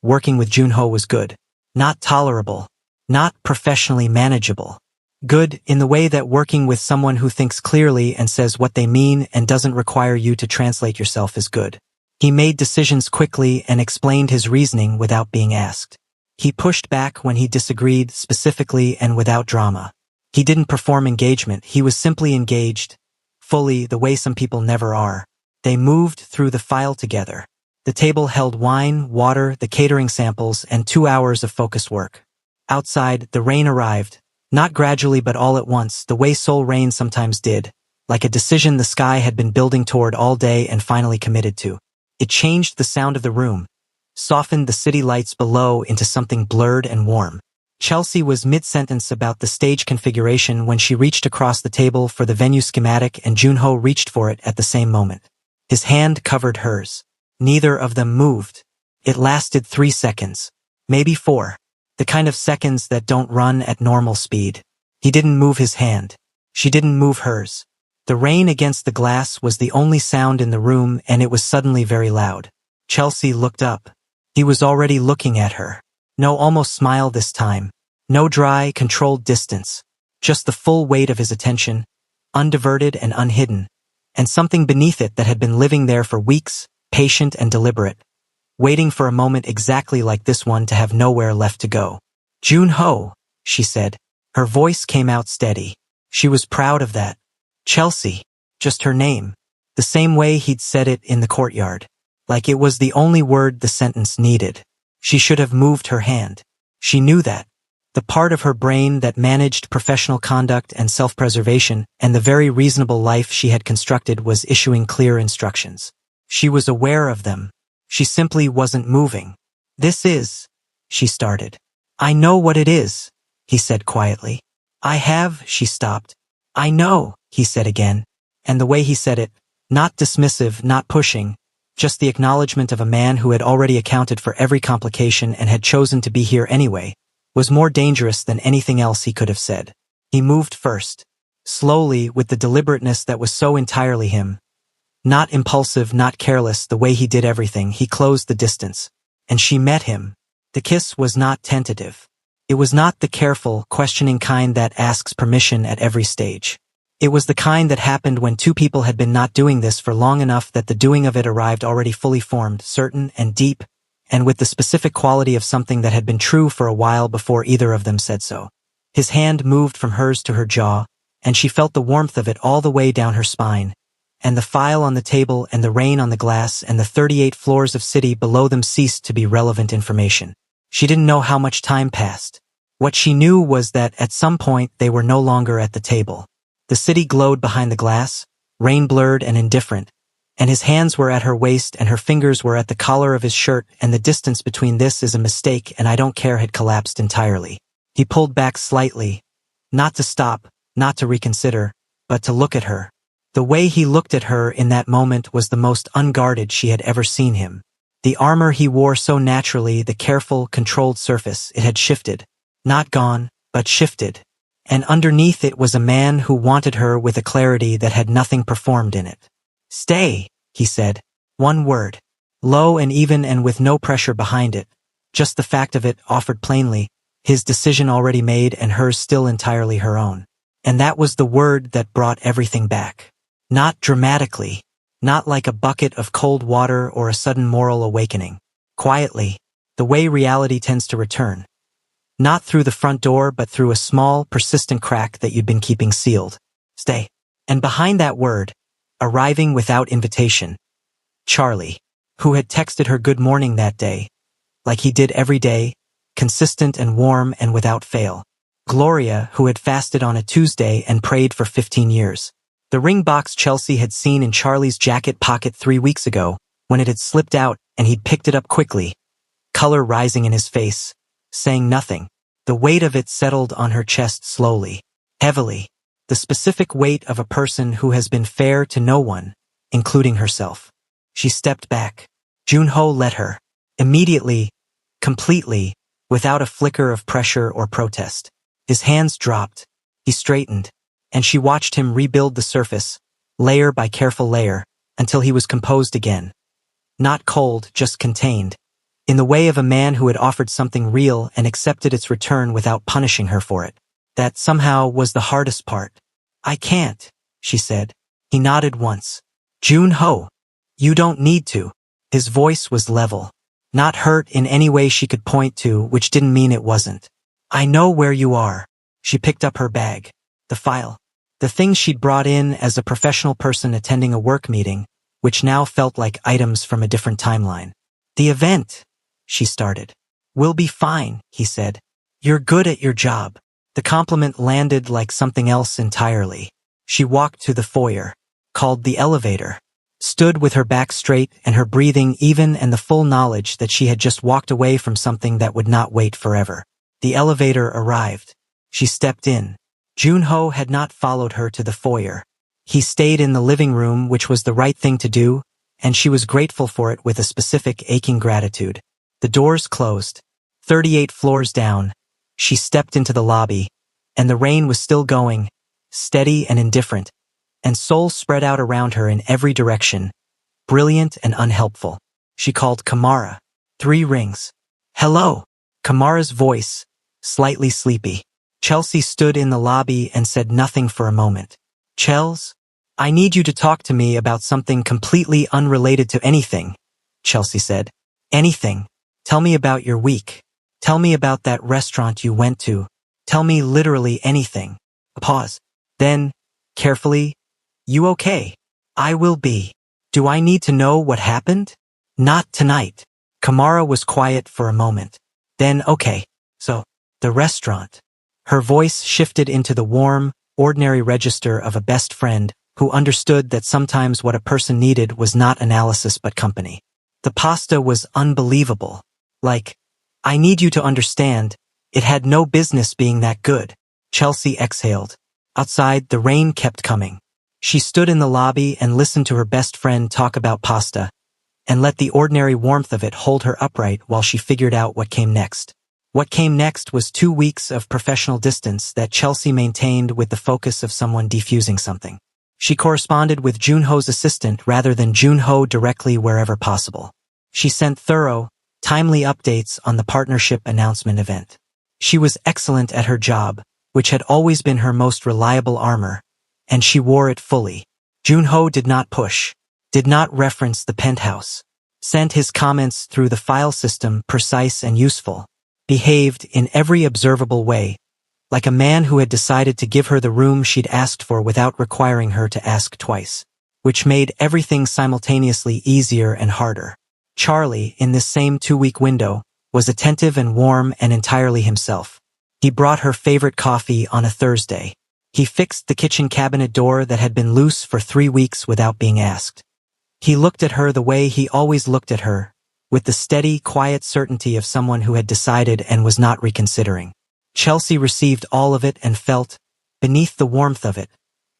Speaker 1: Working with Junho was good. Not tolerable. Not professionally manageable. Good in the way that working with someone who thinks clearly and says what they mean and doesn't require you to translate yourself is good. He made decisions quickly and explained his reasoning without being asked. He pushed back when he disagreed specifically and without drama. He didn't perform engagement, he was simply engaged. Fully, the way some people never are. They moved through the file together. The table held wine, water, the catering samples, and 2 hours of focused work. Outside, the rain arrived. Not gradually but all at once, the way Seoul rain sometimes did. Like a decision the sky had been building toward all day and finally committed to. It changed the sound of the room. Softened the city lights below into something blurred and warm. Chelsea was mid-sentence about the stage configuration when she reached across the table for the venue schematic and Junho reached for it at the same moment. His hand covered hers. Neither of them moved. It lasted 3 seconds. Maybe 4. The kind of seconds that don't run at normal speed. He didn't move his hand. She didn't move hers. The rain against the glass was the only sound in the room and it was suddenly very loud. Chelsea looked up. He was already looking at her. No almost smile this time. No dry, controlled distance. Just the full weight of his attention, undiverted and unhidden, and something beneath it that had been living there for weeks, patient and deliberate, waiting for a moment exactly like this one to have nowhere left to go. Junho, she said. Her voice came out steady. She was proud of that. Chelsea, just her name, the same way he'd said it in the courtyard. Like it was the only word the sentence needed. She should have moved her hand. She knew that. The part of her brain that managed professional conduct and self-preservation and the very reasonable life she had constructed was issuing clear instructions. She was aware of them. She simply wasn't moving. This is, she started. I know what it is, he said quietly. She stopped. I know, he said again. And the way he said it, not dismissive, not pushing, just the acknowledgement of a man who had already accounted for every complication and had chosen to be here anyway, was more dangerous than anything else he could have said. He moved first. Slowly, with the deliberateness that was so entirely him. Not impulsive, not careless, the way he did everything, he closed the distance. And she met him. The kiss was not tentative. It was not the careful, questioning kind that asks permission at every stage. It was the kind that happened when two people had been not doing this for long enough that the doing of it arrived already fully formed, certain and deep, and with the specific quality of something that had been true for a while before either of them said so. His hand moved from hers to her jaw, and she felt the warmth of it all the way down her spine, and the file on the table and the rain on the glass and the 38 floors of city below them ceased to be relevant information. She didn't know how much time passed. What she knew was that at some point they were no longer at the table. The city glowed behind the glass, rain-blurred and indifferent, and his hands were at her waist and her fingers were at the collar of his shirt, and the distance between this is a mistake and I don't care had collapsed entirely. He pulled back slightly, not to stop, not to reconsider, but to look at her. The way he looked at her in that moment was the most unguarded she had ever seen him. The armor he wore so naturally, the careful, controlled surface, it had shifted. Not gone, but shifted. And underneath it was a man who wanted her with a clarity that had nothing performed in it. Stay, he said. One word. Low and even and with no pressure behind it. Just the fact of it, offered plainly, his decision already made and hers still entirely her own. And that was the word that brought everything back. Not dramatically. Not like a bucket of cold water or a sudden moral awakening. Quietly, the way reality tends to return. Not through the front door but through a small, persistent crack that you'd been keeping sealed. Stay. And behind that word, arriving without invitation, Charlie, who had texted her good morning that day, like he did every day, consistent and warm and without fail. Gloria, who had fasted on a Tuesday and prayed for 15 years. The ring box Chelsea had seen in Charlie's jacket pocket 3 weeks ago, when it had slipped out and he'd picked it up quickly, color rising in his face, saying nothing. The weight of it settled on her chest slowly, heavily, the specific weight of a person who has been fair to no one, including herself. She stepped back. Junho let her. Immediately, completely, without a flicker of pressure or protest. His hands dropped. He straightened, and she watched him rebuild the surface, layer by careful layer, until he was composed again. Not cold, just contained. In the way of a man who had offered something real and accepted its return without punishing her for it. That somehow was the hardest part. I can't, she said. He nodded once. Junho. You don't need to. His voice was level. Not hurt in any way she could point to, which didn't mean it wasn't. I know where you are. She picked up her bag. The file. The things she'd brought in as a professional person attending a work meeting, which now felt like items from a different timeline. The event, she started. We'll be fine, he said. You're good at your job. The compliment landed like something else entirely. She walked to the foyer, called the elevator, stood with her back straight and her breathing even and the full knowledge that she had just walked away from something that would not wait forever. The elevator arrived. She stepped in. Junho had not followed her to the foyer. He stayed in the living room, which was the right thing to do, and she was grateful for it with a specific aching gratitude. The doors closed. 38 floors down. She stepped into the lobby, and the rain was still going, steady and indifferent, and Seoul spread out around her in every direction, brilliant and unhelpful. She called Kamara. 3 rings. Hello. Kamara's voice, slightly sleepy. Chelsea stood in the lobby and said nothing for a moment. Chels? I need you to talk to me about something completely unrelated to anything, Chelsea said. Anything. Tell me about your week. Tell me about that restaurant you went to. Tell me literally anything. A pause. Then, carefully, you okay? I will be. Do I need to know what happened? Not tonight. Kamara was quiet for a moment. Then, okay. So, the restaurant. Her voice shifted into the warm, ordinary register of a best friend who understood that sometimes what a person needed was not analysis but company. The pasta was unbelievable. Like, I need you to understand, it had no business being that good. Chelsea exhaled. Outside, the rain kept coming. She stood in the lobby and listened to her best friend talk about pasta, and let the ordinary warmth of it hold her upright while she figured out what came next. What came next was 2 weeks of professional distance that Chelsea maintained with the focus of someone defusing something. She corresponded with Junho's assistant rather than Junho directly wherever possible. She sent thorough, timely updates on the partnership announcement event. She was excellent at her job, which had always been her most reliable armor, and she wore it fully. Junho did not push, did not reference the penthouse, sent his comments through the file system precise and useful, behaved in every observable way, like a man who had decided to give her the room she'd asked for without requiring her to ask twice, which made everything simultaneously easier and harder. Charlie, in this same 2-week window, was attentive and warm and entirely himself. He brought her favorite coffee on a Thursday. He fixed the kitchen cabinet door that had been loose for 3 weeks without being asked. He looked at her the way he always looked at her, with the steady, quiet certainty of someone who had decided and was not reconsidering. Chelsea received all of it and felt, beneath the warmth of it,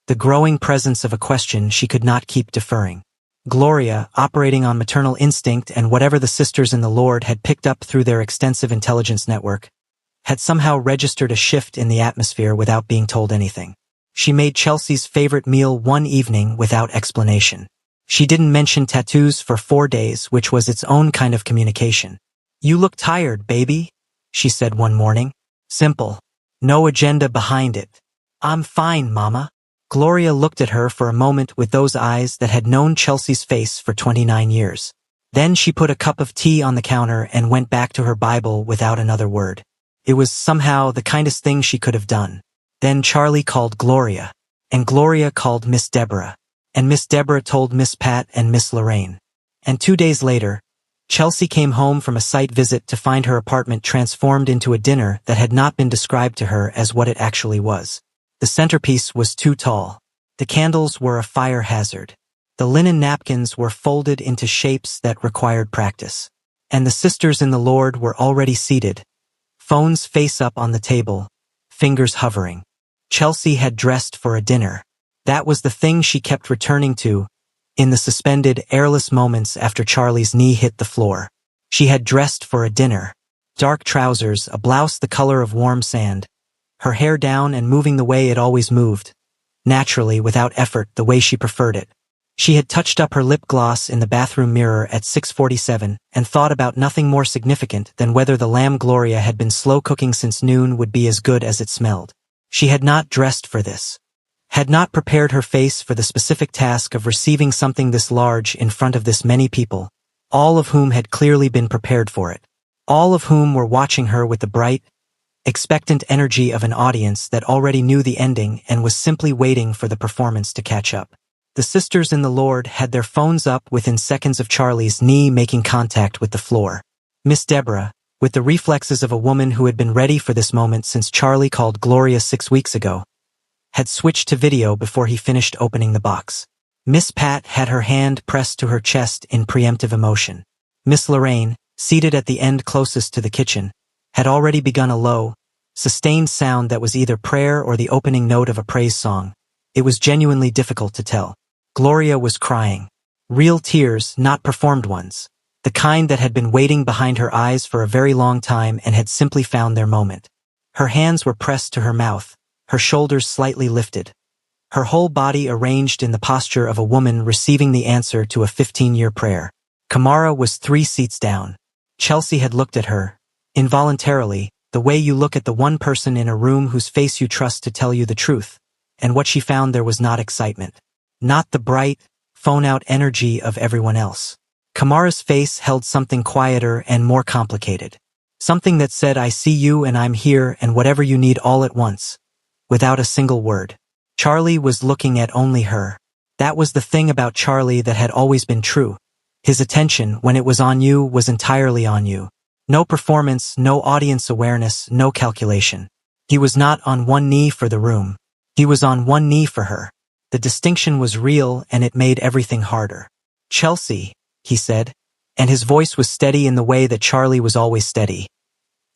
Speaker 1: the growing presence of a question she could not keep deferring. Gloria, operating on maternal instinct and whatever the sisters in the Lord had picked up through their extensive intelligence network, had somehow registered a shift in the atmosphere without being told anything. She made Chelsea's favorite meal one evening without explanation. She didn't mention tattoos for 4 days, which was its own kind of communication. You look tired, baby, she said one morning. Simple. No agenda behind it. I'm fine, Mama. Gloria looked at her for a moment with those eyes that had known Chelsea's face for 29 years. Then she put a cup of tea on the counter and went back to her Bible without another word. It was somehow the kindest thing she could have done. Then Charlie called Gloria, and Gloria called Miss Deborah, and Miss Deborah told Miss Pat and Miss Lorraine. And 2 days later, Chelsea came home from a site visit to find her apartment transformed into a dinner that had not been described to her as what it actually was. The centerpiece was too tall. The candles were a fire hazard. The linen napkins were folded into shapes that required practice. And the sisters in the Lord were already seated, phones face up on the table, fingers hovering. Chelsea had dressed for a dinner. That was the thing she kept returning to, in the suspended, airless moments after Charlie's knee hit the floor. She had dressed for a dinner. Dark trousers, a blouse the color of warm sand, her hair down and moving the way it always moved, naturally, without effort, the way she preferred it. She had touched up her lip gloss in the bathroom mirror at 6:47 and thought about nothing more significant than whether the lamb Gloria had been slow cooking since noon would be as good as it smelled. She had not dressed for this. Had not prepared her face for the specific task of receiving something this large in front of this many people, all of whom had clearly been prepared for it. All of whom were watching her with the bright, expectant energy of an audience that already knew the ending and was simply waiting for the performance to catch up. The sisters in the Lord had their phones up within seconds of Charlie's knee making contact with the floor. Miss Deborah, with the reflexes of a woman who had been ready for this moment since Charlie called Gloria 6 weeks ago, had switched to video before he finished opening the box. Miss Pat had her hand pressed to her chest in preemptive emotion. Miss Lorraine, seated at the end closest to the kitchen, had already begun a low, sustained sound that was either prayer or the opening note of a praise song. It was genuinely difficult to tell. Gloria was crying. Real tears, not performed ones. The kind that had been waiting behind her eyes for a very long time and had simply found their moment. Her hands were pressed to her mouth, her shoulders slightly lifted. Her whole body arranged in the posture of a woman receiving the answer to a 15-year prayer. Kamara was 3 seats down. Chelsea had looked at her, involuntarily, the way you look at the one person in a room whose face you trust to tell you the truth, and what she found there was not excitement. Not the bright, phone-out energy of everyone else. Kamara's face held something quieter and more complicated. Something that said, I see you and I'm here and whatever you need all at once. Without a single word. Charlie was looking at only her. That was the thing about Charlie that had always been true. His attention, when it was on you, was entirely on you. No performance, no audience awareness, no calculation. He was not on one knee for the room. He was on one knee for her. The distinction was real and it made everything harder. Chelsea, he said, and his voice was steady in the way that Charlie was always steady.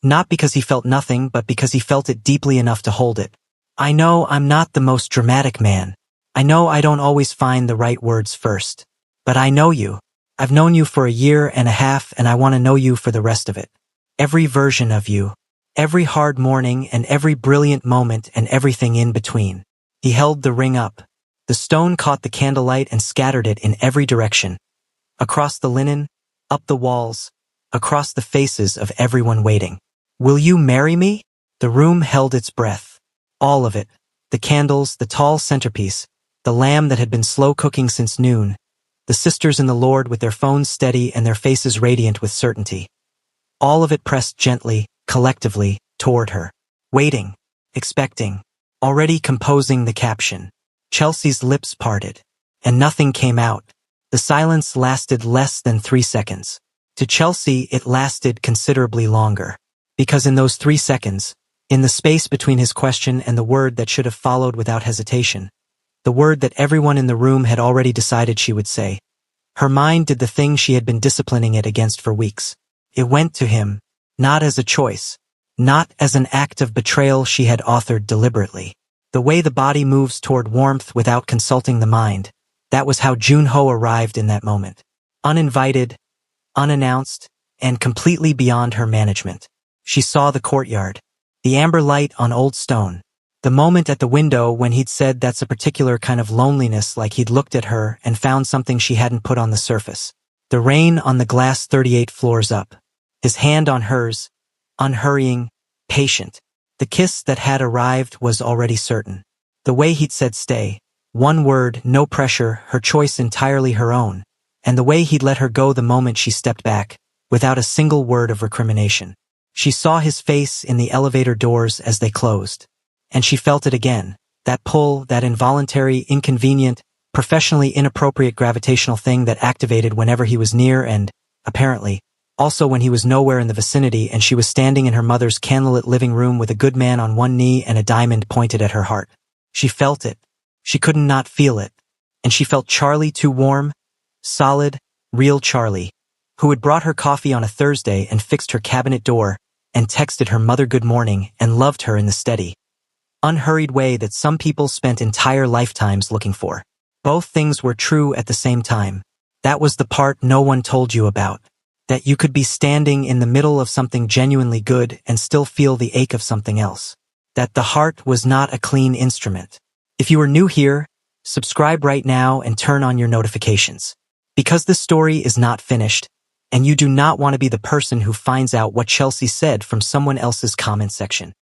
Speaker 1: Not because he felt nothing, but because he felt it deeply enough to hold it. I know I'm not the most dramatic man. I know I don't always find the right words first. But I know you. I've known you for a year and a half and I want to know you for the rest of it. Every version of you. Every hard morning and every brilliant moment and everything in between. He held the ring up. The stone caught the candlelight and scattered it in every direction. Across the linen, up the walls, across the faces of everyone waiting. Will you marry me? The room held its breath. All of it. The candles, the tall centerpiece, the lamb that had been slow cooking since noon, the sisters in the Lord with their phones steady and their faces radiant with certainty. All of it pressed gently, collectively, toward her. Waiting. Expecting. Already composing the caption. Chelsea's lips parted. And nothing came out. The silence lasted less than 3 seconds. To Chelsea, it lasted considerably longer. Because in those 3 seconds, in the space between his question and the word that should have followed without hesitation, the word that everyone in the room had already decided she would say, her mind did the thing she had been disciplining it against for weeks. It went to him, not as a choice, not as an act of betrayal she had authored deliberately. The way the body moves toward warmth without consulting the mind, that was how Junho arrived in that moment. Uninvited, unannounced, and completely beyond her management. She saw the courtyard, the amber light on old stone, the moment at the window when he'd said that's a particular kind of loneliness, like he'd looked at her and found something she hadn't put on the surface. The rain on the glass 38 floors up. His hand on hers, unhurrying, patient. The kiss that had arrived was already certain. The way he'd said stay, one word, no pressure, her choice entirely her own, and the way he'd let her go the moment she stepped back, without a single word of recrimination. She saw his face in the elevator doors as they closed. And she felt it again, that pull, that involuntary, inconvenient, professionally inappropriate gravitational thing that activated whenever he was near and, apparently, also when he was nowhere in the vicinity and she was standing in her mother's candlelit living room with a good man on one knee and a diamond pointed at her heart. She felt it. She couldn't not feel it. And she felt Charlie too warm, solid, real Charlie, who had brought her coffee on a Thursday and fixed her cabinet door and texted her mother good morning and loved her in the steady, unhurried way that some people spent entire lifetimes looking for. Both things were true at the same time. That was the part no one told you about. That you could be standing in the middle of something genuinely good and still feel the ache of something else. That the heart was not a clean instrument. If you are new here, subscribe right now and turn on your notifications. Because this story is not finished, and you do not want to be the person who finds out what Chelsea said from someone else's comment section.